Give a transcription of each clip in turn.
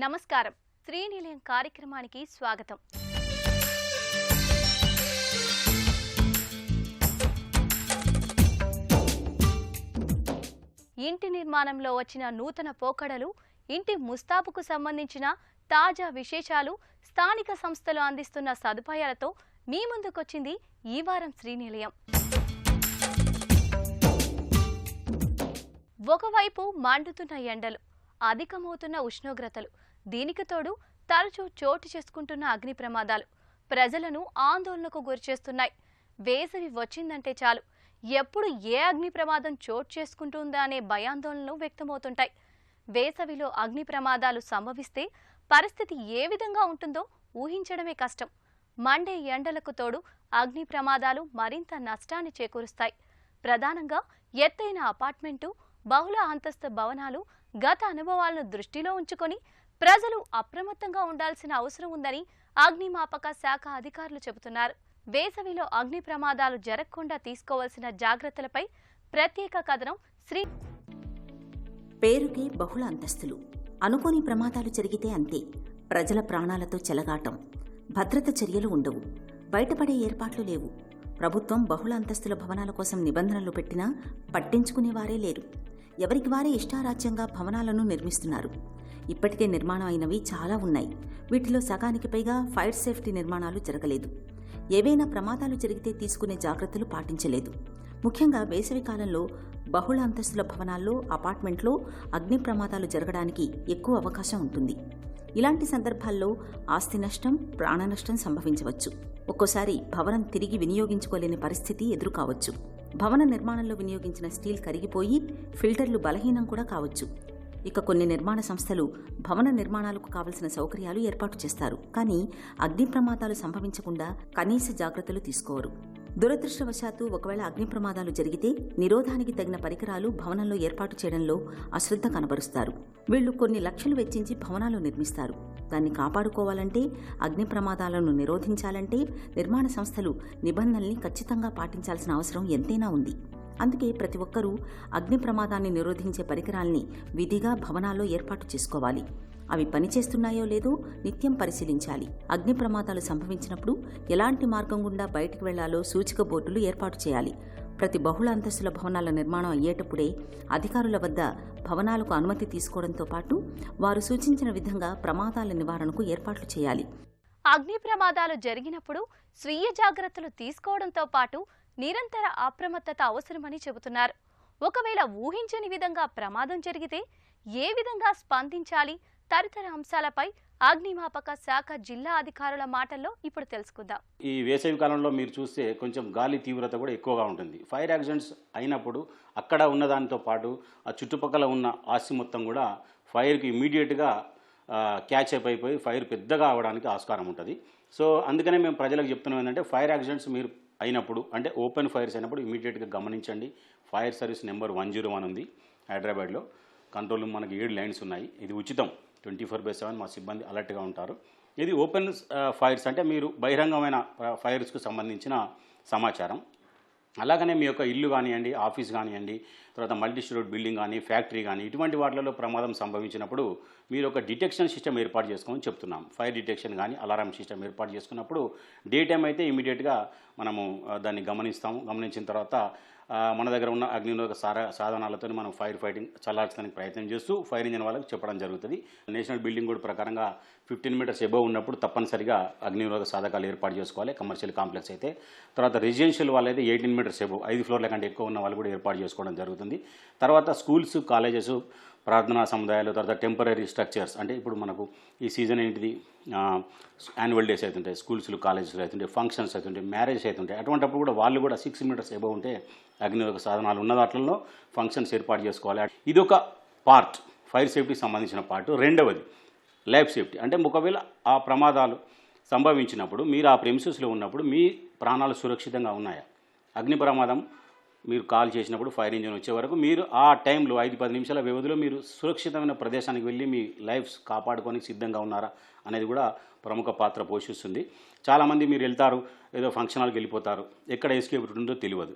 నమస్కారం. శ్రీనిలయం కార్యక్రమానికి స్వాగతం. ఇంటి నిర్మాణంలో వచ్చిన నూతన పోకడలు, ఇంటి ముస్తాబుకు సంబంధించిన తాజా విశేషాలు, స్థానిక సంస్థలు అందిస్తున్న సదుపాయాలతో మీ ముందుకొచ్చింది ఈ వారం శ్రీనిలయం. ఒకవైపు మండుతున్న ఎండలు, అధికమవుతున్న ఉష్ణోగ్రతలు, దీనికి తోడు తరచూ చోటు చేసుకుంటున్న అగ్ని ప్రమాదాలు ప్రజలను ఆందోళనకు గురిచేస్తున్నాయి. వేసవి వచ్చిందంటే చాలు ఎప్పుడు ఏ అగ్ని ప్రమాదం చోటు చేసుకుంటుందా అనే భయాందోళనలు వ్యక్తమవుతుంటాయి. వేసవిలో అగ్ని ప్రమాదాలు సంభవిస్తే పరిస్థితి ఏ విధంగా ఉంటుందో ఊహించడమే కష్టం. మండే ఎండలకు తోడు అగ్ని ప్రమాదాలు మరింత నష్టాన్ని చేకూరుస్తాయి. ప్రధానంగా ఎత్తైన అపార్ట్మెంటు, బహుళ అంతస్తు భవనాలు గత అనుభవాలను దృష్టిలో ఉంచుకొని ప్రజలు అప్రమత్తంగా ఉండాల్సిన అవసరం ఉందని అగ్నిమాపక శాఖ అధికారులు చెబుతున్నారు. వేసవిలో అగ్ని ప్రమాదాలు జరగకుండా తీసుకోవాల్సిన జాగ్రత్తలపై ప్రత్యేక కథనం. పేరుకే బహుళ అంతస్తులు, అనుకోని ప్రమాదాలు జరిగితే అంతే. ప్రజల ప్రాణాలతో చెలగాటం, భద్రత చర్యలు ఉండవు, బయటపడే ఏర్పాట్లు లేవు. ప్రభుత్వం బహుళ అంతస్తుల భవనాల కోసం నిబంధనలు పెట్టినా పట్టించుకునేవారే లేరు. ఎవరికి వారే ఇష్టారాజ్యంగా భవనాలను నిర్మిస్తున్నారు. ఇప్పటికే నిర్మాణం అయినవి చాలా ఉన్నాయి. వీటిలో సగానికి పైగా ఫైర్ సేఫ్టీ నిర్మాణాలు జరగలేదు. ఏవైనా ప్రమాదాలు జరిగితే తీసుకునే జాగ్రత్తలు పాటించలేదు. ముఖ్యంగా వేసవి కాలంలో బహుళ అంతస్తుల భవనాల్లో, అపార్ట్మెంట్లో అగ్ని ప్రమాదాలు జరగడానికి ఎక్కువ అవకాశం ఉంటుంది. ఇలాంటి సందర్భాల్లో ఆస్తి నష్టం, ప్రాణ నష్టం సంభవించవచ్చు. ఒక్కోసారి భవనం తిరిగి వినియోగించుకోలేని పరిస్థితి ఎదురుకావచ్చు. భవన నిర్మాణంలో వినియోగించిన స్టీల్ కరిగిపోయి ఫిల్టర్లు బలహీనం కూడా కావచ్చు. ఇక కొన్ని నిర్మాణ సంస్థలు భవన నిర్మాణాలకు కావలసిన సౌకర్యాలు ఏర్పాటు చేస్తారు, కానీ అగ్ని ప్రమాదాలు సంభవించకుండా కనీస జాగ్రత్తలు తీసుకోరు. దురదృష్టవశాత్తు ఒకవేళ అగ్ని ప్రమాదాలు జరిగితే నిరోధానికి తగిన పరికరాలు భవనంలో ఏర్పాటు చేయడంలో అశ్రద్ధ కనబరుస్తారు. వీళ్లు కొన్ని లక్షలు వెచ్చించి భవనాలు నిర్మిస్తారు. దాన్ని కాపాడుకోవాలంటే, అగ్ని ప్రమాదాలను నిరోధించాలంటే నిర్మాణ సంస్థలు నిబంధనల్ని ఖచ్చితంగా పాటించాల్సిన అవసరం ఎంతైనా ఉంది. అందుకే ప్రతి ఒక్కరూ అగ్ని ప్రమాదాన్ని నిరోధించే పరికరాల్ని విధిగా భవనాల్లో ఏర్పాటు చేసుకోవాలి. అవి పనిచేస్తున్నాయో లేదో నిత్యం పరిశీలించాలి. అగ్ని ప్రమాదాలు సంభవించినప్పుడు ఎలాంటి మార్గం గుండా బయటికి వెళ్లాలో సూచిక బోర్డులు ఏర్పాటు చేయాలి. ప్రతి బహుళ అంతస్తుల భవనాల నిర్మాణం అయ్యేటప్పుడే అధికారుల వద్ద భవనాలకు అనుమతి తీసుకోవడంతో పాటు వారు సూచించిన విధంగా ప్రమాదాల నివారణకు ఏర్పాట్లు చేయాలి. అగ్ని ప్రమాదాలు జరిగినప్పుడు స్వీయ జాగ్రత్తలు తీసుకోవడంతో పాటు నిరంతర అప్రమత్తత అవసరమని చెబుతున్నారు. ఒకవేళ ఊహించని విధంగా ప్రమాదం జరిగితే ఏ విధంగా స్పందించాలి తదితర అంశాలపై అగ్నిమాపక శాఖ జిల్లా అధికారుల మాటల్లో ఇప్పుడు తెలుసుకుందాం. ఈ వేసవి కాలంలో మీరు చూస్తే కొంచెం గాలి తీవ్రత కూడా ఎక్కువగా ఉంటుంది. ఫైర్ యాక్సిడెంట్స్ అయినప్పుడు అక్కడ ఉన్నదానితో పాటు ఆ చుట్టుపక్కల ఉన్న ఆస్తి మొత్తం కూడా ఫైర్కి ఇమీడియట్గా క్యాచ్ అప్ అయిపోయి ఫైర్ పెద్దగా అవడానికి ఆస్కారం ఉంటుంది. సో అందుకనే మేము ప్రజలకు చెప్తున్నాం ఏంటంటే, ఫైర్ యాక్సిడెంట్స్ మీరు అయినప్పుడు, అంటే ఓపెన్ ఫైర్స్ అయినప్పుడు ఇమీడియట్గా గమనించండి. ఫైర్ సర్వీస్ నెంబర్ 101 ఉంది హైదరాబాద్లో. కంట్రోల్ రూమ్ మనకి 7 లైన్స్ ఉన్నాయి. ఇది ఉచితం. 24/7 మా సిబ్బంది అలర్ట్గా ఉంటారు. ఇది ఓపెన్ ఫైర్స్ అంటే మీరు బహిరంగమైన ఫైర్స్కు సంబంధించిన సమాచారం. అలాగనే మీ యొక్క ఇల్లు కానివ్వండి, ఆఫీస్ కానివ్వండి, తర్వాత మల్టీ స్టోరీ బిల్డింగ్ కానీ, ఫ్యాక్టరీ కానీ, ఇటువంటి వాటిలలో ప్రమాదం సంభవించినప్పుడు మీరు ఒక డిటెక్షన్ సిస్టమ్ ఏర్పాటు చేసుకోమని చెప్తున్నాం. ఫైర్ డిటెక్షన్ కానీ అలారం సిస్టమ్ ఏర్పాటు చేసుకున్నప్పుడు డే టైం అయితే ఇమీడియట్గా మనము దాన్ని గమనిస్తాము. గమనించిన తర్వాత మన దగ్గర ఉన్న అగ్నినిరోధక సాధనాలతో మనం ఫైర్ ఫైటింగ్ చల్లార్చడానికి ప్రయత్నం చేస్తూ ఫైర్ ఇంజిన్ వాళ్ళకి చెప్పడం జరుగుతుంది. నేషనల్ బిల్డింగ్ కోడ్ ప్రకారంగా 15 మీటర్స్ ఎబోవ్ ఉన్నప్పుడు తప్పనిసరిగా అగ్నినిరోధక సాధకాలు ఏర్పాటు చేసుకోవాలి. కమర్షియల్ కాంప్లెక్స్ అయితే. తర్వాత రెసిడెన్షియల్ వాళ్ళైతే 18 మీటర్స్ ఎబోవ్, 5 ఫ్లోర్ల కంటే ఎక్కువ ఉన్న వాళ్ళు కూడా ఏర్పాటు చేసుకోవడం జరుగుతుంది. తర్వాత స్కూల్స్, కాలేజెస్, ప్రార్థనా సముదాయాలు, తర్వాత టెంపరీ స్ట్రక్చర్స్, అంటే ఇప్పుడు మనకు ఈ సీజన్ ఏంటిది, యాన్యువల్ డేస్ అవుతుంటాయి, స్కూల్స్లు, కాలేజెస్లో అవుతుంటాయి, ఫంక్షన్స్ అవుతుంటాయి, మ్యారేజ్ అవుతుంటాయి. అటువంటిప్పుడు కూడా వాళ్ళు కూడా 6 మీటర్స్ ఎబోవ్ ఉంటే అగ్నినిరోధక సాధనాలు ఉన్న వాటిల్లో ఫంక్షన్స్ ఏర్పాటు చేసుకోవాలి. ఇది ఒక పార్ట్, ఫైర్ సేఫ్టీకి సంబంధించిన పార్ట్. రెండవది లైఫ్ సేఫ్టీ. అంటే ఒకవేళ ఆ ప్రమాదాలు సంభవించినప్పుడు మీరు ఆ ప్రెమిసెస్లో ఉన్నప్పుడు మీ ప్రాణాలు సురక్షితంగా ఉన్నాయా? అగ్ని ప్రమాదం మీరు కాల్ చేసినప్పుడు ఫైర్ ఇంజిన్ వచ్చే వరకు మీరు ఆ టైంలో 5-10 నిమిషాల వ్యవధిలో మీరు సురక్షితమైన ప్రదేశానికి వెళ్ళి మీ లైఫ్స్ కాపాడుకొని సిద్ధంగా ఉన్నారా అనేది కూడా ప్రముఖ పాత్ర పోషిస్తుంది. చాలామంది మీరు వెళ్తారు, ఏదో ఫంక్షన్ హాల్కి వెళ్ళిపోతారు, ఎక్కడ ఎస్కేప్ రూట్ ఉందో తెలియదు.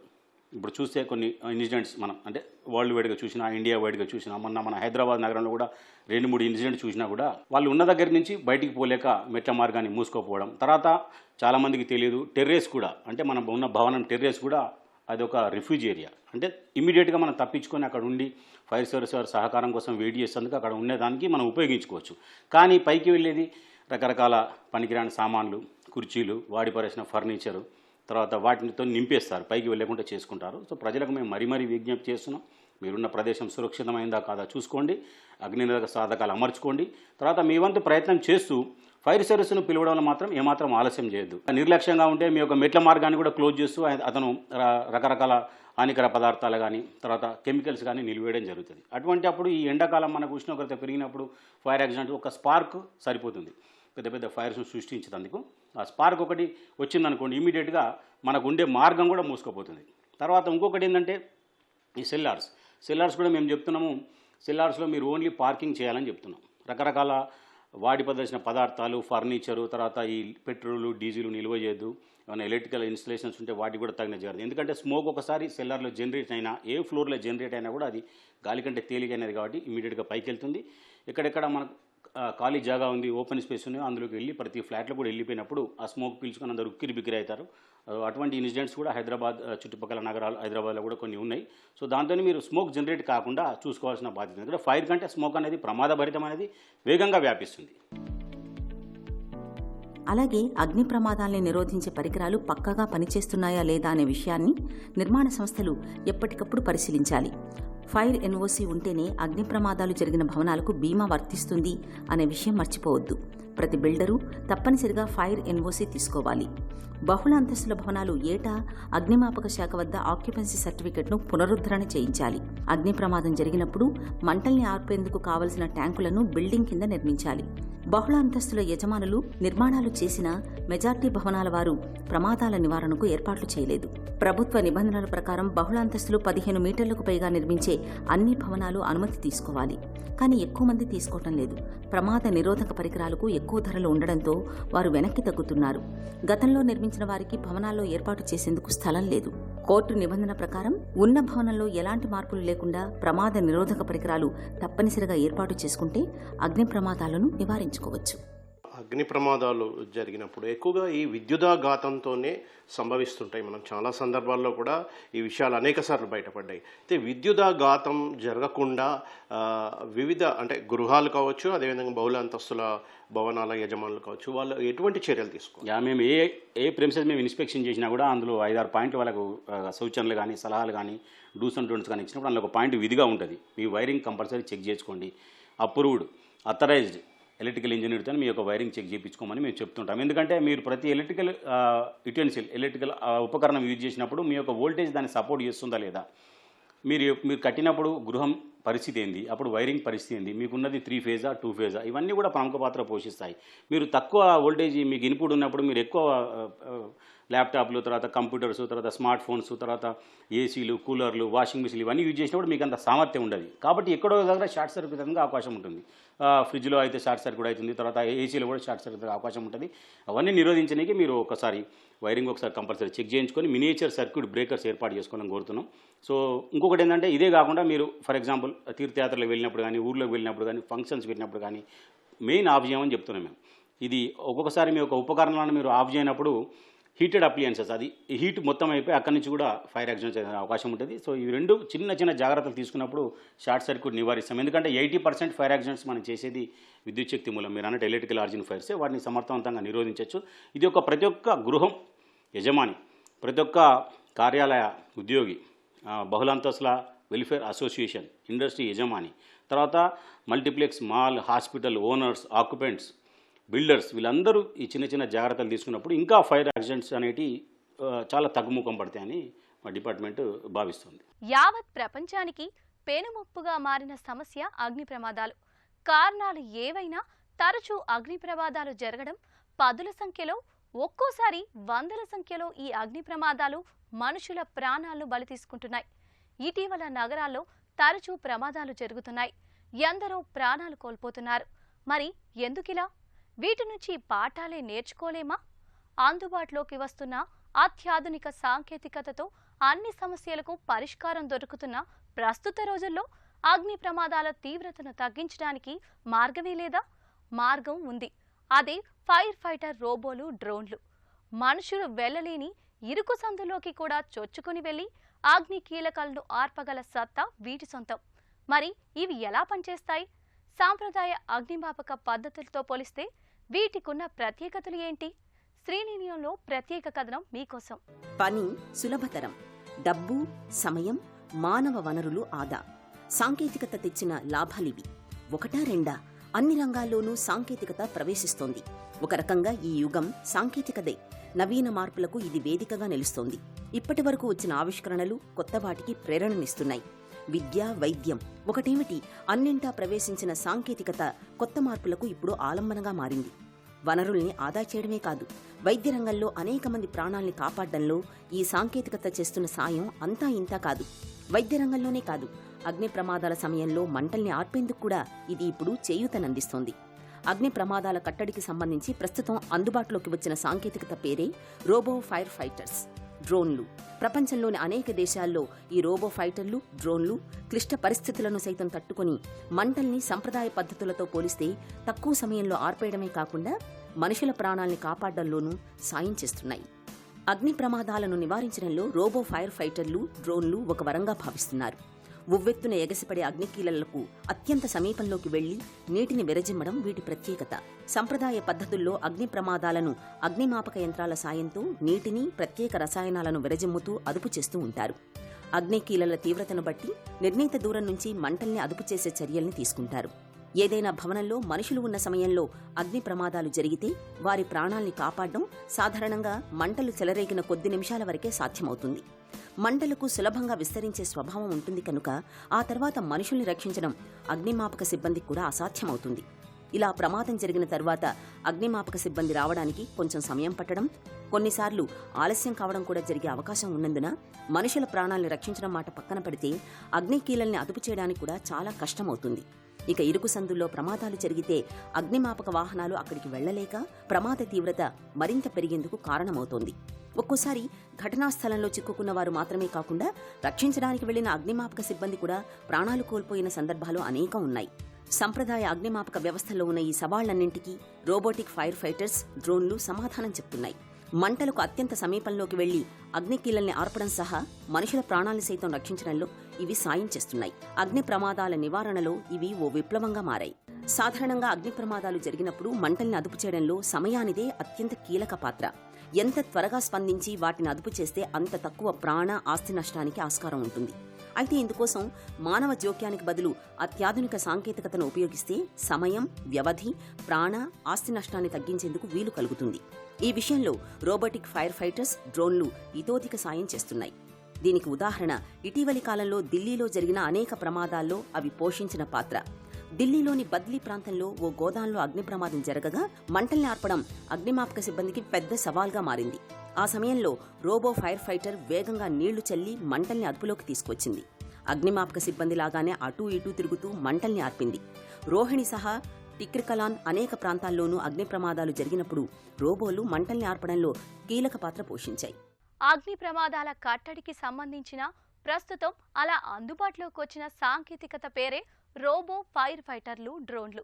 ఇప్పుడు చూస్తే కొన్ని ఇన్సిడెంట్స్ మనం అంటే వరల్డ్ వైడ్గా చూసినా, ఇండియా వైడ్గా చూసినా, మన హైదరాబాద్ నగరంలో కూడా 2-3 ఇన్సిడెంట్స్ చూసినా కూడా వాళ్ళు ఉన్న దగ్గర నుంచి బయటికి పోలేక మెట్ల మార్గాన్ని మూసుకోపోవడం. తర్వాత చాలామందికి తెలియదు టెర్రేస్ కూడా, అంటే మనం ఉన్న భవనం టెర్రేస్ కూడా అదొక రిఫ్యూజ్ ఏరియా. అంటే ఇమీడియట్గా మనం తప్పించుకొని అక్కడ ఉండి ఫైర్ సర్వీస్ వారి సహకారం కోసం వెయిట్ చేసేందుకు అక్కడ ఉండేదానికి మనం ఉపయోగించుకోవచ్చు. కానీ పైకి వెళ్ళేది రకరకాల పనికిరాని సామాన్లు, కుర్చీలు, వాడి పరేసిన ఫర్నిచరు, తర్వాత వాటితో నింపేస్తారు, పైకి వెళ్ళకుండా చేసుకుంటారు. సో ప్రజలకు మేము మరీ విజ్ఞప్తి చేస్తున్నాం, మీరున్న ప్రదేశం సురక్షితమైందా కాదా చూసుకోండి, అగ్నినిరోధక సాధకాలు అమర్చుకోండి. తర్వాత మీ వంతు ప్రయత్నం చేస్తూ ఫైర్ సర్వీస్ను పిలవడంలో మాత్రం ఏమాత్రం ఆలస్యం చేయొద్దు. నిర్లక్ష్యంగా ఉంటే మీ యొక్క మెట్ల మార్గాన్ని కూడా క్లోజ్ చేస్తూ అతను రకరకాల హానికర పదార్థాలు కానీ తర్వాత కెమికల్స్ కానీ నిలివేయడం జరుగుతుంది. అటువంటి అప్పుడు ఈ ఎండాకాలం మనకు ఉష్ణోగ్రత పెరిగినప్పుడు ఫైర్ యాక్సిడెంట్ ఒక స్పార్క్ సరిపోతుంది పెద్ద పెద్ద ఫైర్స్ను సృష్టించేందుకు. ఆ స్పార్క్ ఒకటి వచ్చిందనుకోండి, ఇమీడియట్గా మనకు ఉండే మార్గం కూడా మూసుకుపోతుంది. తర్వాత ఇంకొకటి ఏంటంటే ఈ సెల్లార్స్ కూడా మేము చెప్తున్నాము, సెల్లార్స్లో మీరు ఓన్లీ పార్కింగ్ చేయాలని చెప్తున్నాం. రకరకాల వాడి పదాల్సిన పదార్థాలు, ఫర్నిచరు, తర్వాత ఈ పెట్రోలు, డీజిల్ నిల్వ చేయొద్దు. ఏమైనా ఎలక్ట్రికల్ ఇన్స్టలేషన్స్ ఉంటే వాటికి కూడా తగిన జాగ్రత్త. ఎందుకంటే స్మోక్ ఒకసారి సెల్లార్లో జనరేట్ అయినా, ఏ ఫ్లోర్లో జనరేట్ అయినా కూడా అది గాలి కంటే తేలికైనది కాబట్టి ఇమీడియట్గా పైకి వెళ్తుంది. ఎక్కడెక్కడ మనకు ఖాళీ జాగా ఉంది, ఓపెన్ స్పేస్ ఉంది, అందులోకి వెళ్ళి ప్రతి ఫ్లాట్లో కూడా వెళ్ళిపోయినప్పుడు ఆ స్మోక్ పీల్చుకొని అందరూ ఉక్కిరి బిక్కిరి అవుతారు. అటువంటి ఇన్సిడెంట్స్ కూడా హైదరాబాద్ చుట్టుపక్కల నగరాలు, హైదరాబాద్లో కూడా కొన్ని ఉన్నాయి. సో దాంతో మీరు స్మోక్ జనరేట్ కాకుండా చూసుకోవాల్సిన బాధ్యత. ఎందుకంటే ఫైర్ కంటే స్మోక్ అనేది ప్రమాదభరితమైనది, వేగంగా వ్యాపిస్తుంది. అలాగే అగ్ని ప్రమాదాల్ని నిరోధించే పరికరాలు పక్కాగా పనిచేస్తున్నాయా లేదా అనే విషయాన్ని నిర్మాణ సంస్థలు ఎప్పటికప్పుడు పరిశీలించాలి. ఫైర్ ఎన్ఓసి ఉంటేనే అగ్ని ప్రమాదాలు జరిగిన భవనాలకు బీమా వర్తిస్తుంది అనే విషయం మర్చిపోవద్దు. ప్రతి బిల్డరు తప్పనిసరిగా ఫైర్ ఎన్ఓసి తీసుకోవాలి. బహుళ అంతస్తుల భవనాలు ఏటా అగ్నిమాపక శాఖ వద్ద ఆక్యుపెన్సీ సర్టిఫికెట్ను పునరుద్ధరణ చేయించాలి. అగ్ని ప్రమాదం జరిగినప్పుడు మంటల్ని ఆర్పేందుకు కావలసిన ట్యాంకులను బిల్డింగ్ కింద నిర్మించాలి. బహుళ అంతస్తుల యజమానులు నిర్మాణాలు చేసిన మెజార్టీ భవనాల వారు ప్రమాదాల నివారణకు ఏర్పాట్లు చేయలేదు. ప్రభుత్వ నిబంధనల ప్రకారం బహుళ అంతస్తులు 15 మీటర్లకు పైగా నిర్మించే అన్ని భవనాలు అనుమతి తీసుకోవాలి. కానీ ఎక్కువ మంది తీసుకోవటం లేదు. ప్రమాద నిరోధక పరికరాలకు ఎక్కువ ధరలు ఉండడంతో వారు వెనక్కి తగ్గుతున్నారు. గతంలో నిర్మించిన వారికి భవనాల్లో ఏర్పాటు చేసేందుకు స్థలం లేదు. కోర్టు నిబంధన ప్రకారం ఉన్న భవనంలో ఎలాంటి మార్పులు లేకుండా ప్రమాద నిరోధక పరికరాలు తప్పనిసరిగా ఏర్పాటు చేసుకుంటే అగ్ని ప్రమాదాలను నివారించుకోవచ్చు. అగ్ని ప్రమాదాలు జరిగినప్పుడు ఎక్కువగా ఈ విద్యుదాఘాతంతోనే సంభవిస్తుంటాయి. మనం చాలా సందర్భాల్లో కూడా ఈ విషయాలు అనేక సార్లు బయటపడ్డాయి. అయితే విద్యుదాఘాతం జరగకుండా వివిధ అంటే గృహాలు కావచ్చు, అదేవిధంగా బహుళ అంతస్తుల భవనాల యజమానులు కావచ్చు, వాళ్ళు ఎటువంటి చర్యలు తీసుకోవాలి? మేము ఏ ప్రెమిసెస్ మేము ఇన్స్పెక్షన్ చేసినా కూడా అందులో 5-6 పాయింట్లు వాళ్ళకు సూచనలు కానీ, సలహాలు కానీ, డూస్ అండ్ డోంట్స్ కానీ ఇచ్చినప్పుడు అందులో ఒక పాయింట్ విధిగా ఉంటుంది. మీ వైరింగ్ కంపల్సరీ చెక్ చేసుకోండి. అప్రూవ్డ్ అథరైజ్డ్ ఎలక్ట్రికల్ ఇంజనీర్తో మీ యొక్క వైరింగ్ చెక్ చేయించుకోమని మేము చెప్తుంటాం. ఎందుకంటే మీరు ప్రతి ఎలక్ట్రికల్ ఎలక్ట్రికల్ ఉపకరణం యూజ్ చేసినప్పుడు మీ యొక్క వోల్టేజ్ దాన్ని సపోర్ట్ చేస్తుందా లేదా, మీరు కట్టినప్పుడు గృహం పరిస్థితి ఏంది, అప్పుడు వైరింగ్ పరిస్థితి ఏంది, మీకున్నది 3 ఫేజా 2 ఫేజా, ఇవన్నీ కూడా ప్రముఖ పాత్ర పోషిస్తాయి. మీరు తక్కువ వోల్టేజ్ మీకు ఇన్పుట్ ఉన్నప్పుడు మీరు ఎక్కువ ల్యాప్టాప్లు, తర్వాత కంప్యూటర్స్, తర్వాత స్మార్ట్ ఫోన్స్, తర్వాత ఏసీలు, కూలర్లు, వాషింగ్ మిషన్లు ఇవన్నీ యూజ్ చేసినప్పుడు మీకు అంత సామర్థ్యం ఉండదు. కాబట్టి ఎక్కడో దగ్గర షార్ట్ సర్క్యూట్ అయ్యే అవకాశం ఉంటుంది. ఫ్రిడ్జ్లో అయితే షార్ట్ సర్క్యూట్ అవుతుంది, తర్వాత ఏసీలో కూడా షార్ట్ సర్క్యూట్ అవకాశం ఉంటుంది. అవన్నీ నిరోధించడానికి మీరు ఒకసారి వైరింగ్ కంపల్సరీ చెక్ చేయించుకొని మినియేచర్ సర్క్యూట్ బ్రేకర్స్ ఏర్పాటు చేసుకోవాలని కోరుతున్నాం. సో ఇంకొకటి ఏంటంటే ఇదే కాకుండా మీరు ఫర్ ఎగ్జాంపుల్ తీర్థయాత్రలకు వెళ్ళినప్పుడు కానీ, ఊర్లోకి వెళ్ళినప్పుడు కానీ, ఫంక్షన్స్ పెట్టినప్పుడు కానీ మెయిన్ ఆఫ్ చేయమని చెప్తున్నాం మేము. ఇది ఒక్కొక్కసారి మీ యొక్క ఉపకరణాలను మీరు ఆఫ్ చేయనప్పుడు హీటెడ్ అప్లియన్సెస్, అది హీట్ మొత్తం అయిపోయి అక్కడి నుంచి కూడా ఫైర్ యాక్సిడెంట్స్ అయ్యే అవకాశం ఉంటుంది. సో ఈ రెండు చిన్న జాగ్రత్తలు తీసుకున్నప్పుడు షార్ట్ సర్క్యూట్ నివారిస్తాం. ఎందుకంటే 80% ఫైర్ యాక్సిడెంట్స్ మనం చేసేది విద్యుత్ శక్తి మూలం. మీరు అన్నట్టు ఎలక్ట్రికల్ ఆరిజిన్ ఫైర్సే, వాటిని సమర్థవంతంగా నిరోధించవచ్చు. ఇది ప్రతి ఒక్క గృహం యజమాని, ప్రతి ఒక్క కార్యాలయ ఉద్యోగి, బహుళంతస్తుల వెల్ఫేర్ అసోసియేషన్, ఇండస్ట్రీ యజమాని, తర్వాత multiplex, mall, hospital owners, occupants, builders, వీళ్ళందరూ ఈ చిన్న జాగ్రత్తలు తీసుకున్నప్పుడు ఇంకా ఫైర్ యాక్సిడెంట్స్ అనేవి చాలా తగ్గుముఖం పడతాయని మా డిపార్ట్మెంట్ భావిస్తుంది. యావత్ ప్రపంచానికి పెనుముప్పుగా మారిన సమస్య అగ్ని ప్రమాదాలు. కారణాలు ఏవైనా తరచూ అగ్ని ప్రమాదాలు జరగడం, పదుల సంఖ్యలో, ఒక్కోసారి 100ల సంఖ్యలో ఈ అగ్ని ప్రమాదాలు మనుషుల ప్రాణాలను బలి తీసుకుంటున్నాయి. ఇటీవల నగరాల్లో తరచూ ప్రమాదాలు జరుగుతున్నాయి. ఎందరో ప్రాణాలు కోల్పోతున్నారు. మరి ఎందుకిలా? వీటి నుంచి పాఠాలే నేర్చుకోలేమా? అందుబాటులోకి వస్తున్న అత్యాధునిక సాంకేతికతతో అన్ని సమస్యలకు పరిష్కారం దొరుకుతున్న ప్రస్తుత రోజుల్లో అగ్ని ప్రమాదాల తీవ్రతను తగ్గించడానికి మార్గమే లేదా? మార్గం ఉంది. అదే ఫైర్ ఫైటర్ రోబోలు, డ్రోన్లు. మనుషులు వెళ్లలేని ఇరుకు సందులోకి కూడా చొచ్చుకుని వెళ్లి అగ్ని కీలకాలను ఆర్పగల సత్తా వీటి సొంతం. మరి ఇవి ఎలా పనిచేస్తాయి? సాంప్రదాయ అగ్నిమాపక పద్ధతులతో పోలిస్తే వీటికున్న ప్రత్యేకతలు ఏంటి? శ్రీనిలయంలో ప్రత్యేక కథనం మీకోసం. పని సులభతరం, డబ్బు, సమయం, మానవ వనరులు ఆదా. సాంకేతికత తెచ్చిన లాభాలివి. ఒకటా రెండా? అన్ని రంగాల్లోనూ సాంకేతికత ప్రవేశిస్తోంది. ఒక రకంగా ఈ యుగం సాంకేతికదే. నవీన మార్పులకు ఇది వేదికగా నిలుస్తోంది. ఇప్పటి వరకు వచ్చిన ఆవిష్కరణలు కొత్త వాటికి ప్రేరణనిస్తున్నాయి. విద్య, వైద్యం ఒకటేమిటి, అన్నింటా ప్రవేశించిన సాంకేతికత కొత్త మార్పులకు ఇప్పుడు ఆలంబనగా మారింది. వనరుల్ని ఆదా చేయడమే కాదు, వైద్య రంగంలో అనేక మంది ప్రాణాల్ని కాపాడడంలో ఈ సాంకేతికత చేస్తున్న సాయం అంతా ఇంతా కాదు. వైద్య రంగంలోనే కాదు, అగ్ని ప్రమాదాల సమయంలో మంటల్ని ఆర్పేందుకు కూడా ఇది ఇప్పుడు చేయూతనందిస్తోంది. అగ్ని ప్రమాదాల కట్టడికి సంబంధించి ప్రస్తుతం అందుబాటులోకి వచ్చిన సాంకేతికత పేరే రోబో ఫైర్ ఫైటర్స్, డ్రోన్లు. ప్రపంచంలోని అనేక దేశాల్లో ఈ రోబో ఫైటర్లు, డ్రోన్లు క్లిష్ట పరిస్థితులను సైతం తట్టుకుని మంటల్ని సంప్రదాయ పద్ధతులతో పోలిస్తే తక్కువ సమయంలో ఆర్పేయడమే కాకుండా మనుషుల ప్రాణాల్ని కాపాడడంలోనూ సాయం చేస్తున్నాయి. అగ్ని ప్రమాదాలను నివారించడంలో రోబో ఫైర్ ఫైటర్లు, డ్రోన్లు ఒక వరంగా భావిస్తున్నారు. ఉవ్వెత్తున ఎగసిపడే అగ్నికీలలకు అత్యంత సమీపంలోకి వెళ్లి నీటిని విరజిమ్మడం వీటి ప్రత్యేకత. సంప్రదాయ పద్ధతుల్లో అగ్ని ప్రమాదాలను అగ్నిమాపక యంత్రాల సాయంతో నీటిని, ప్రత్యేక రసాయనాలను విరజిమ్ముతూ అదుపు చేస్తూ ఉంటారు. అగ్నికీలల తీవ్రతను బట్టి నిర్ణీత దూరం నుంచి మంటల్ని అదుపు చేసే చర్యల్ని తీసుకుంటారు. ఏదైనా భవనంలో మనుషులు ఉన్న సమయంలో అగ్ని ప్రమాదాలు జరిగితే వారి ప్రాణాల్ని కాపాడడం సాధారణంగా మంటలు చెలరేగిన కొద్ది నిమిషాల వరకే సాధ్యమవుతుంది. మంటలకు సులభంగా విస్తరించే స్వభావం ఉంటుంది కనుక ఆ తర్వాత మనుషుల్ని రక్షించడం అగ్నిమాపక సిబ్బందికి కూడా అసాధ్యమవుతుంది. ఇలా ప్రమాదం జరిగిన తర్వాత అగ్నిమాపక సిబ్బంది రావడానికి కొంచెం సమయం పట్టడం, కొన్నిసార్లు ఆలస్యం కావడం కూడా జరిగే అవకాశం ఉన్నందున మనుషుల ప్రాణాల్ని రక్షించడం మాట పక్కన పెడితే అగ్నికీలల్ని అదుపు చేయడానికి కూడా చాలా కష్టమవుతుంది. ఇక ఇరుకు సందుల్లో ప్రమాదాలు జరిగితే అగ్నిమాపక వాహనాలు అక్కడికి వెళ్లలేక ప్రమాద తీవ్రత మరింత పెరిగేందుకు కారణమవుతోంది. ఒక్కోసారి ఘటనా స్థలంలో చిక్కుకున్న వారు మాత్రమే కాకుండా రక్షించడానికి వెళ్లిన అగ్నిమాపక సిబ్బంది కూడా ప్రాణాలు కోల్పోయిన సందర్భాలు అనేకం ఉన్నాయి. సంప్రదాయ అగ్నిమాపక వ్యవస్థలో ఉన్న ఈ సవాళ్లన్నింటికీ రోబోటిక్ ఫైర్ ఫైటర్స్, డ్రోన్లు సమాధానం చెప్తున్నాయి. మంటలకు అత్యంత సమీపంలోకి వెళ్లి అగ్నికీలల్ని ఆర్పడం సహా మనుషుల ప్రాణాల్ని సైతం రక్షించడంలో ఇవి సాయం చేస్తున్నాయి. అగ్ని ప్రమాదాల నివారణలో ఇవి ఓ విప్లవంగా మారాయి. సాధారణంగా అగ్ని ప్రమాదాలు జరిగినప్పుడు మంటల్ని అదుపు చేయడంలో సమయానిదే అత్యంత కీలక పాత్ర. ఎంత త్వరగా స్పందించి వాటిని అదుపు చేస్తే అంత తక్కువ ప్రాణ, ఆస్తి నష్టానికి ఆస్కారం ఉంటుంది. అయితే ఇందుకోసం మానవ జోక్యానికి బదులు అత్యాధునిక సాంకేతికతను ఉపయోగిస్తే సమయం, వ్యవధి, ప్రాణ, ఆస్తి నష్టాన్ని తగ్గించేందుకు వీలు కలుగుతుంది. ఈ విషయంలో రోబోటిక్ ఫైర్ ఫైటర్స్, డ్రోన్లు ఇతోధిక సాయం చేస్తున్నాయి. దీనికి ఉదాహరణ ఇటీవలి కాలంలో ఢిల్లీలో జరిగిన అనేక ప్రమాదాల్లో అవి పోషించిన పాత్ర. ఢిల్లీలోని బద్లీ ప్రాంతంలో ఓ గోదాంలో అగ్ని ప్రమాదం జరగగా మంటల్ని ఆర్పడం అగ్నిమాపక సిబ్బందికి పెద్ద సవాల్గా మారింది. ఆ సమయంలో రోబో ఫైర్ ఫైటర్ వేగంగా నీళ్లు చల్లి మంటల్ని అదుపులోకి తీసుకొచ్చింది. అగ్నిమాపక సిబ్బంది లాగానే అటూ ఇటూ తిరుగుతూ మంటల్ని ఆర్పింది. రోహిణి సహా టిక్రికలాన్ అనేక ప్రాంతాల్లోనూ అగ్ని ప్రమాదాలు జరిగినప్పుడు రోబోలు మంటల్ని ఆర్పడంలో కీలక పాత్ర పోషించాయి. అగ్ని ప్రమాదాల కట్టడికి సంబంధించిన ప్రస్తుతం అలా అందుబాటులోకి వచ్చిన సాంకేతికత పేరే రోబో ఫైర్ ఫైటర్లు, డ్రోన్లు.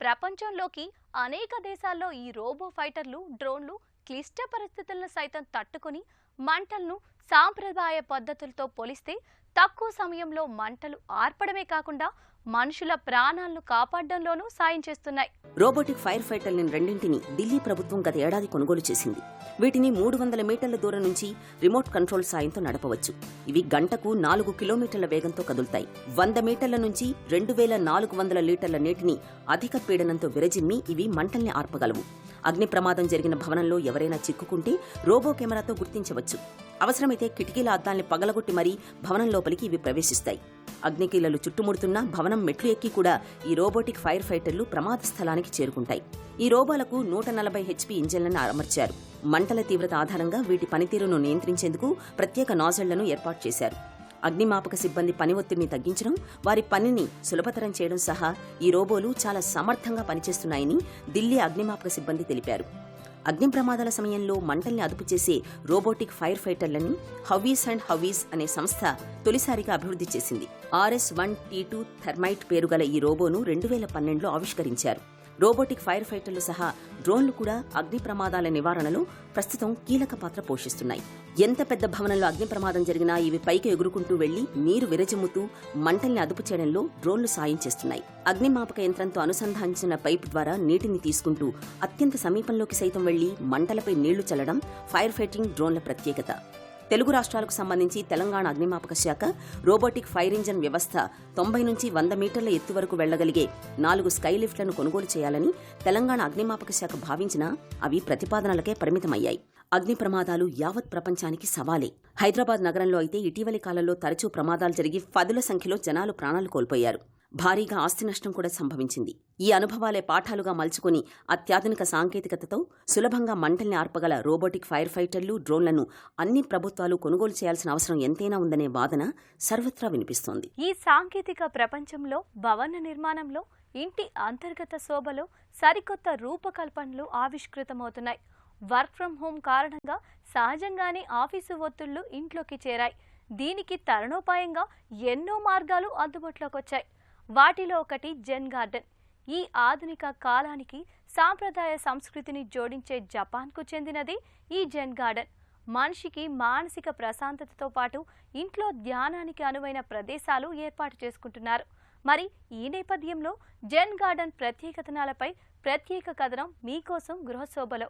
ప్రపంచంలోకి అనేక దేశాల్లో ఈ రోబో ఫైటర్లు, డ్రోన్లు క్లిష్ట పరిస్థితులను సైతం తట్టుకుని మంటలను సాంప్రదాయ పద్ధతులతో పోలిస్తే తక్కువ సమయంలో మంటలు ఆర్పడమే కాకుండా మనుషుల ప్రాణాలను కాపాడడంలోనూ సాయం చేస్తున్నాయి. రోబోటిక్ ఫైర్ ఫైటర్ల రెండింటిని ఢిల్లీ ప్రభుత్వం గత ఏడాది కొనుగోలు చేసింది. వీటిని 300 మీటర్ల దూరం నుంచి రిమోట్ కంట్రోల్ సాయంతో నడపవచ్చు. ఇవి గంటకు 4 కిలోమీటర్ల వేగంతో కదులుతాయి. 100 మీటర్ల నుంచి 2400 లీటర్ల నీటిని అధిక పీడనంతో విరజిమ్మి ఇవి మంటల్ని ఆర్పగలవు. అగ్ని ప్రమాదం జరిగిన భవనంలో ఎవరైనా చిక్కుకుంటే రోబో కెమెరాతో గుర్తించవచ్చు. అవసరమైతే కిటికీల అద్దాల్ని పగలగొట్టి మరీ భవనం లోపలికి ఇవి ప్రవేశిస్తాయి. అగ్నికీలలు చుట్టుముడుతున్నా భవనం మెట్లు ఎక్కి కూడా ఈ రోబోటిక్ ఫైర్ ఫైటర్లు ప్రమాద స్థలానికి చేరుకుంటాయి. ఈ రోబోలకు 140 HP ఇంజన్లను అమర్చారు. మంటల తీవ్రత ఆధారంగా వీటి పనితీరును నియంత్రించేందుకు ప్రత్యేక నాజళ్లను ఏర్పాటు చేశారు. అగ్నిమాపక సిబ్బంది పని ఒత్తిడిని తగ్గించడం, వారి పనిని సులభతరం చేయడం సహా ఈ రోబోలు చాలా సమర్థంగా పనిచేస్తున్నాయని ఢిల్లీ అగ్నిమాపక సిబ్బంది తెలిపారు. అగ్ని ప్రమాదాల సమయంలో మంటల్ని అదుపు చేసే రోబోటిక్ ఫైర్ ఫైటర్లని హవీస్ అండ్ హవీస్ అనే సంస్థ తొలిసారిగా అభివృద్ధి చేసింది. RS-1T2 థర్మైట్ పేరుగల ఈ రోబోను 2012లో ఆవిష్కరించారు. రోబోటిక్ ఫైర్ ఫైటర్లు సహా డ్రోన్లు కూడా అగ్ని ప్రమాదాల నివారణలో ప్రస్తుతం కీలక పాత్ర పోషిస్తున్నాయి. ఎంత పెద్ద భవనంలో అగ్ని ప్రమాదం జరిగినా ఇవి పైకి ఎగురుకుంటూ వెళ్లి నీరు విరజిమ్ముతూ మంటల్ని అదుపు చేయడంలో డ్రోన్లు సాయం చేస్తున్నాయి. అగ్నిమాపక యంత్రంతో అనుసంధానించిన పైపు ద్వారా నీటిని తీసుకుంటూ అత్యంత సమీపంలోకి సైతం వెళ్లి మంటలపై నీళ్లు చల్లడం ఫైర్ ఫైటింగ్ డ్రోన్ల ప్రత్యేకత. తెలుగు రాష్ట్రాలకు సంబంధించి తెలంగాణ అగ్నిమాపక శాఖ రోబోటిక్ ఫైర్ ఇంజన్ వ్యవస్థ 90 నుంచి 100 మీటర్ల ఎత్తు వరకు వెళ్లగలిగే 4 స్కై లిఫ్ట్లను కొనుగోలు చేయాలని తెలంగాణ అగ్నిమాపక శాఖ భావించినా అవి ప్రతిపాదనలకే పరిమితమయ్యాయి. అగ్ని ప్రమాదాలు యావత్ ప్రపంచానికి సవాలే. హైదరాబాద్ నగరంలో అయితే ఇటీవలి కాలంలో తరచూ ప్రమాదాలు జరిగి పదుల సంఖ్యలో జనాలు ప్రాణాలు కోల్పోయారు. భారీగా ఆస్తి నష్టం కూడా సంభవించింది. ఈ అనుభవాలే పాఠాలుగా మలుచుకుని అత్యాధునిక సాంకేతికతతో సులభంగా మంటల్ని ఆర్పగల రోబోటిక్ ఫైర్ ఫైటర్లు, డ్రోన్లను అన్ని ప్రభుత్వాలు కొనుగోలు చేయాల్సిన అవసరం ఎంతైనా ఉందనే వాదన సర్వత్రా వినిపిస్తోంది. ఈ సాంకేతిక ప్రపంచంలో భవన నిర్మాణంలో, ఇంటి అంతర్గత శోభలో సరికొత్త రూపకల్పనలు ఆవిష్కృతమవుతున్నాయి. వర్క్ ఫ్రం హోం కారణంగా సహజంగానే ఆఫీసు ఒత్తిళ్లు ఇంట్లోకి చేరాయి. దీనికి తరుణోపాయంగా ఎన్నో మార్గాలు అందుబాటులోకి వచ్చాయి. వాటిలో ఒకటి జెన్ గార్డెన్. ఈ ఆధునిక కాలానికి సాంప్రదాయ సంస్కృతిని జోడించే జపాన్కు చెందినది ఈ జెన్ గార్డెన్. మనిషికి మానసిక ప్రశాంతతతో పాటు ఇంట్లో ధ్యానానికి అనువైన ప్రదేశాలు ఏర్పాటు చేసుకుంటున్నారు. మరి ఈ నేపథ్యంలో జెన్ గార్డెన్ ప్రత్యేకతనాలపై ప్రత్యేక కథనం మీకోసం గృహశోభలో.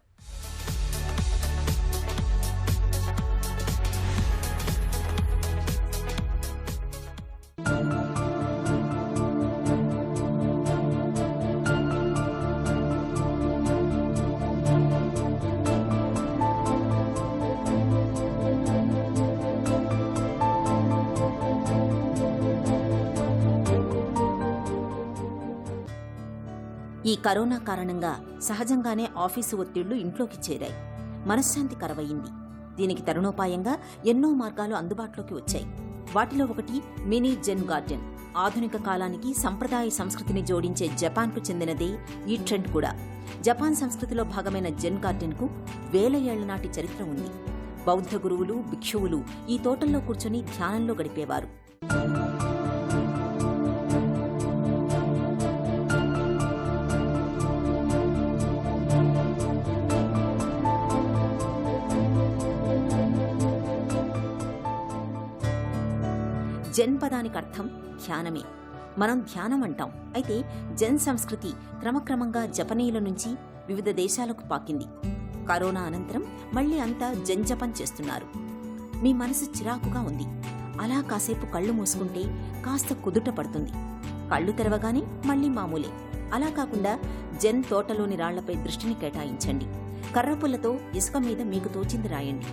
ఈ కరోనా కారణంగా సహజంగానే ఆఫీసు ఒత్తిళ్లు ఇంట్లోకి చేరాయి. మనశ్శాంతి కరవయింది. దీనికి తరుణోపాయంగా ఎన్నో మార్గాలు అందుబాటులోకి వచ్చాయి. వాటిలో ఒకటి మినీ జెన్ గార్డెన్. ఆధునిక కాలానికి సంప్రదాయ సంస్కృతిని జోడించే జపాన్కు చెందినదే ఈ ట్రెండ్ కూడా. జపాన్ సంస్కృతిలో భాగమైన జెన్ గార్డెన్కు 1000 ఏళ్ల నాటి చరిత్ర ఉంది. బౌద్ధ గురువులు, భిక్షువులు ఈ తోటల్లో కూర్చొని ధ్యానంలో గడిపేవారు. జెన్ పదానికి అర్థం ధ్యానమే. మనం ధ్యానం అంటాం. అయితే జెన్ సంస్కృతి క్రమక్రమంగా జపనీయుల నుంచి వివిధ దేశాలకు పాకింది. కరోనా అనంతరం మళ్లీ అంతా జెన్ జపం చేస్తున్నారు. మీ మనసు చిరాకుగా ఉంది. అలా కాసేపు కళ్ళు మూసుకుంటే కాస్త కుదుట పడుతుంది. కళ్ళు తెరవగానే మళ్లీ మామూలే. అలా కాకుండా జెన్ తోటలోని రాళ్లపై దృష్టిని కేటాయించండి. కర్రపుల్లతో ఇసుక మీద మీకు తోచింది రాయండి.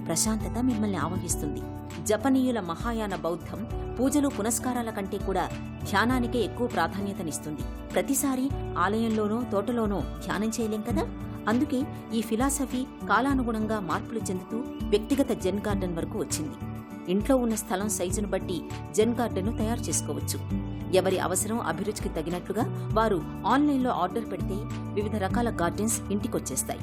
ప్రశాంతత మిమ్మల్ని ఆవహిస్తుంది. జపనీయుల మహాయాన బౌద్ధం పూజలు పునస్కారాల కంటే కూడా ధ్యానానికే ఎక్కువ ప్రాధాన్యతనిస్తుంది. ప్రతిసారి ఆలయంలోనో తోటలోనో ధ్యానం చేయలేం కదా. అందుకే ఈ ఫిలాసఫీ కాలానుగుణంగా మార్పులు చెందుతూ వ్యక్తిగత జెన్ గార్డెన్ వరకు వచ్చింది. ఇంట్లో ఉన్న స్థలం సైజును బట్టి జెన్ గార్డెన్ను తయారు చేసుకోవచ్చు. ఎవరి అవసరం అభిరుచికి తగినట్లుగా వారు ఆన్లైన్లో ఆర్డర్ పెడితే వివిధ రకాల గార్డెన్స్ ఇంటికొచ్చేస్తాయి.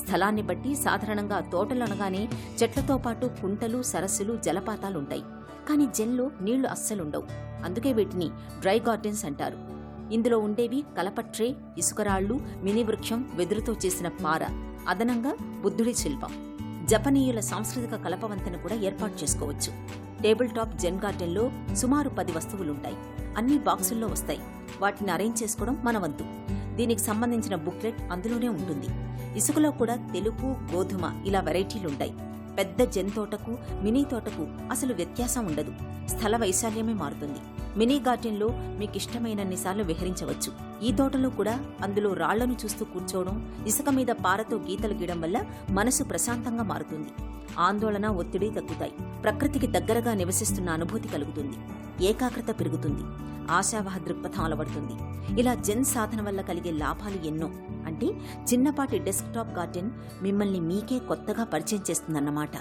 స్థలాన్ని బట్టి సాధారణంగా తోటలు అనగానే చెట్లతో పాటు కుంటలు, సరస్సులు, జలపాతాలుంటాయి. కానీ జెన్లో నీళ్లు అస్సలుండవు. అందుకే వీటిని డ్రై గార్డెన్స్ అంటారు. ఇందులో ఉండేవి కలపట్రే, ఇసుకరాళ్లు, మినీ వృక్షం, వెదురుతో చేసిన పార, అదనంగా బుద్ధుడి శిల్పం. జపనీయుల సాంస్కృతిక కలపవంతను కూడా ఏర్పాటు చేసుకోవచ్చు. టేబుల్ టాప్ జెన్ గార్డెన్లో సుమారు 10 వస్తువులుంటాయి. అన్ని బాక్సుల్లో వస్తాయి. వాటిని అరేంజ్ చేసుకోవడం మన వంతు. దీనికి సంబంధించిన బుక్లెట్ అందులోనే ఉంటుంది. ఇసుకలో కూడా తెలుపు, గోధుమ ఇలా వెరైటీలుంటాయి. పెద్ద జెన్ తోటకు, మినీ తోటకు అసలు వ్యత్యాసం ఉండదు. స్థల వైశాల్యమే మారుతుంది. మినీ గార్డెన్లో మీకిష్టమైనన్నిసార్లు విహరించవచ్చు. ఈ తోటలో కూడా అందులో రాళ్లను చూస్తూ కూర్చోవడం, ఇసుక మీద పారతో గీతలు గీయడం వల్ల మనసు ప్రశాంతంగా మారుతుంది. ఆందోళన, ఒత్తిడి తగ్గుతాయి. ప్రకృతికి దగ్గరగా నివసిస్తున్న అనుభూతి కలుగుతుంది. ఏకాగ్రత పెరుగుతుంది. ఆశావహ దృక్పథం అలవడుతుంది. ఇలా జెన్ సాధన వల్ల కలిగే లాభాలు ఎన్నో. అంటే చిన్నపాటి డెస్క్టాప్ గార్డెన్ మిమ్మల్ని మీకే కొత్తగా పరిచయం చేస్తుందన్నమాట.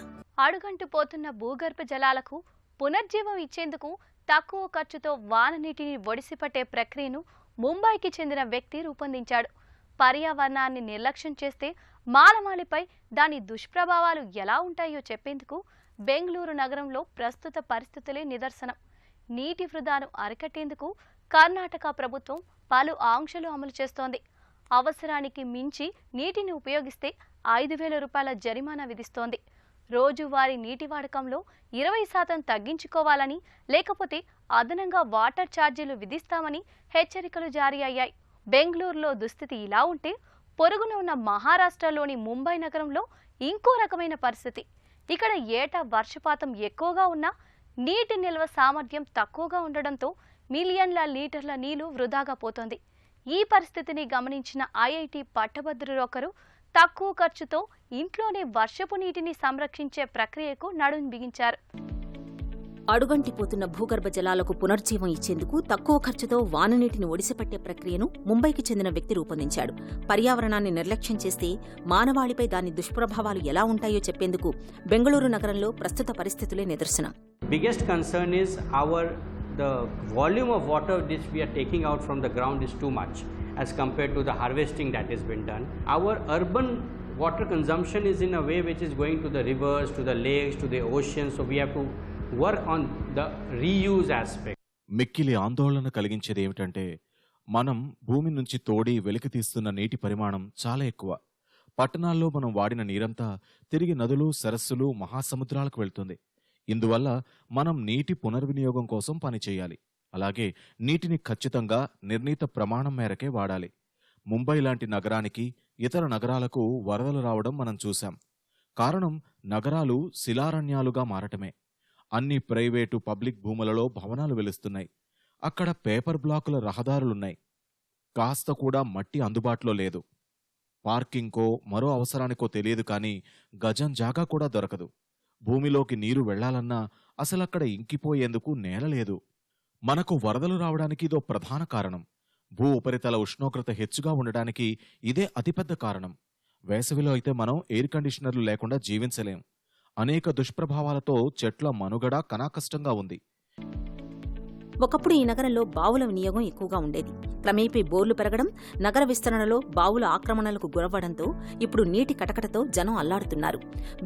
అడుగంటు పోతున్న భూగర్భ జలాలకు పునర్జీవం ఇచ్చేందుకు తక్కువ ఖర్చుతో వాన నీటిని ఒడిసిపట్టే ప్రక్రియను ముంబైకి చెందిన వ్యక్తి రూపొందించాడు. పర్యావరణాన్ని నిర్లక్ష్యం చేస్తే మానవాళిపై దాని దుష్ప్రభావాలు ఎలా ఉంటాయో చెప్పేందుకు బెంగళూరు నగరంలో ప్రస్తుత పరిస్థితులే నిదర్శనం. నీటి వృధాను అరికట్టేందుకు కర్ణాటక ప్రభుత్వం పలు ఆంక్షలు అమలు చేస్తోంది. అవసరానికి మించి నీటిని ఉపయోగిస్తే 5,000 రూపాయల జరిమానా విధిస్తోంది. రోజువారీ నీటి వాడకంలో 20% తగ్గించుకోవాలని, లేకపోతే అదనంగా వాటర్ ఛార్జీలు విధిస్తామని హెచ్చరికలు జారీ అయ్యాయి. బెంగళూరులో దుస్థితి ఇలా ఉంటే పొరుగున ఉన్న మహారాష్ట్రలోని ముంబై నగరంలో ఇంకో రకమైన పరిస్థితి. ఇక్కడ ఏటా వర్షపాతం ఎక్కువగా ఉన్నా నీటి నిల్వ సామర్థ్యం తక్కువగా ఉండడంతో మిలియన్ల లీటర్ల నీరు వృధాగా పోతోంది. ఈ పరిస్థితిని గమనించిన ఐఐటి పట్టభద్రులు ఒకరు తక్కువ ఖర్చుతో ఇంట్లోనే వర్షపు నీటిని సంరక్షించే ప్రక్రియకు నడుం బిగించారు. అడుగంటిపోతున్న భూగర్భ జలాలకు పునర్జీవం ఇచ్చేందుకు తక్కువ ఖర్చుతో వాననీటిని ఒడిసిపట్టే ప్రక్రియను ముంబైకి చెందిన వ్యక్తి రూపొందించాడు. పర్యావరణాన్ని నిర్లక్ష్యం చేస్తే మానవాళిపై దాని దుష్ప్రభావాలు ఎలా ఉంటాయో చెప్పేందుకు బెంగళూరు నగరంలో ప్రస్తుత పరిస్థితులే నిదర్శనం. Biggest concern is the volume of water which we are taking out from the ground is too much as compared to the harvesting that has been done. Our urban water consumption is in a way which is going to the rivers, to the lakes, to the oceans, so we have to work on the reuse aspect. మిక్కిలి ఆందోళన కలిగించేది ఏమిటంటే మనం భూమి నుంచి తోడి వెలికి తీస్తున్న నీటి పరిమాణం చాలా ఎక్కువ. పట్టణాల్లో మనం వాడిన నీరంతా తిరిగి నదులు, సరస్సులు, మహాసముద్రాలకు వెళ్తుంది. ఇందువల్ల మనం నీటి పునర్వినియోగం కోసం పనిచేయాలి. అలాగే నీటిని ఖచ్చితంగా నిర్ణీత ప్రమాణం మేరకే వాడాలి. ముంబై లాంటి నగరానికి ఇతర నగరాలకు వరదలు రావడం మనం చూశాం. కారణం నగరాలు శిలారణ్యాలుగా మారటమే. అన్ని ప్రైవేటు, పబ్లిక్ భూములలో భవనాలు వెలుస్తున్నాయి. అక్కడ పేపర్ బ్లాకుల రహదారులున్నాయి. కాస్త కూడా మట్టి అందుబాటులో లేదు. పార్కింగ్కో మరో అవసరానికో తెలియదు, కానీ గజం జాగా కూడా దొరకదు. భూమిలోకి నీరు వెళ్లాలన్నా అసలక్కడ ఇంకిపోయేందుకు నేల లేదు. మనకు వరదలు రావడానికి ఇదో ప్రధాన కారణం. భూ ఉపరితల ఉష్ణోగ్రత హెచ్చుగా ఉండడానికి ఇదే అతిపెద్ద కారణం. వేసవిలో అయితే మనం ఎయిర్ కండిషనర్లు లేకుండా జీవించలేం. అనేక దుష్ప్రభావాలతో చెట్ల మనుగడ కనాకష్టంగా ఉంది. ఒకప్పుడు ఈ నగరంలో బావుల వినియోగం ఎక్కువగా ఉండేది. క్రమేపీ బోర్లు పెరగడం, నగర విస్తరణలో బావుల ఆక్రమణలకు గురవ్వడంతో ఇప్పుడు నీటి కటకటతో జనం అల్లాడుతున్నారు.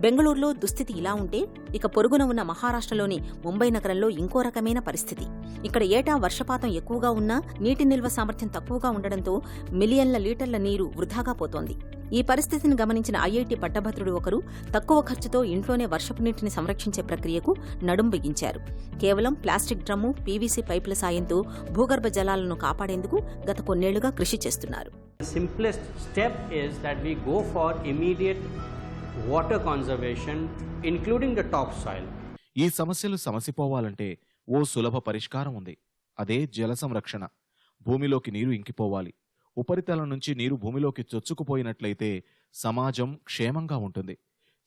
బెంగళూరులో దుస్థితి ఇలా ఉంటే ఇక పొరుగున ఉన్న మహారాష్ట్రలోని ముంబై నగరంలో ఇంకో రకమైన పరిస్థితి. ఇక్కడ ఏటా వర్షపాతం ఎక్కువగా ఉన్నా నీటి నిల్వ సామర్థ్యం తక్కువగా ఉండడంతో మిలియన్ల లీటర్ల నీరు వృధాగా పోతోంది. ఈ పరిస్థితిని గమనించిన ఐఐటి పట్టభద్రుడు ఒకరు తక్కువ ఖర్చుతో ఇంట్లోనే వర్షపు నీటిని సంరక్షించే ప్రక్రియకు నడుం బిగించారు. కేవలం ప్లాస్టిక్ డ్రమ్ము, పీవీసీ పైపుల సాయంతో భూగర్భ జలాలను కాపాడేందుకు గత కొన్నేళ్లుగా కృషి చేస్తున్నారు. Simplest step is that we go for immediate water conservation, including the topsoil. ఈ సమస్యలు సమసిపోవాలంటే ఓ సులభ పరిష్కారం ఉంది. అదే జల సంరక్షణ. భూమిలోకి నీరు ఇంకిపోవాలి. ఉపరితలం నుంచి నీరు భూమిలోకి చొచ్చుకుపోయినట్లయితే సమాజం క్షేమంగా ఉంటుంది.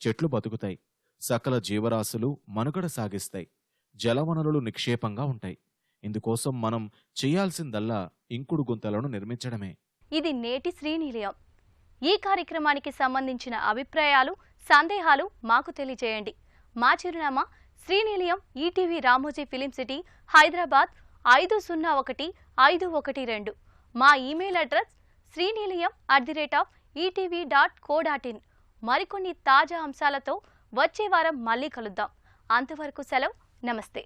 చెట్లు బతుకుతాయి. సకల జీవరాశులు మనుగడ సాగిస్తాయి. జలవనరులు నిక్షేపంగా ఉంటాయి. ఇందుకోసం మనం చేయాల్సిందల్లా ఇంకుడు గుంతలను నిర్మించడమే. ఇది నేటి శ్రీనిలయం. ఈ కార్యక్రమానికి సంబంధించిన అభిప్రాయాలు, సందేహాలు మాకు తెలియజేయండి. మా చిరునామా Srinilayam, ETV Ramoji film city, Hyderabad 501-512. మా ఇమెయిల్ అడ్రస్ srinilayam@etv.co.in. మరికొన్ని తాజా అంశాలతో వచ్చే వారం మళ్ళీ కలుద్దాం. అంతవరకు సెలవు. నమస్తే.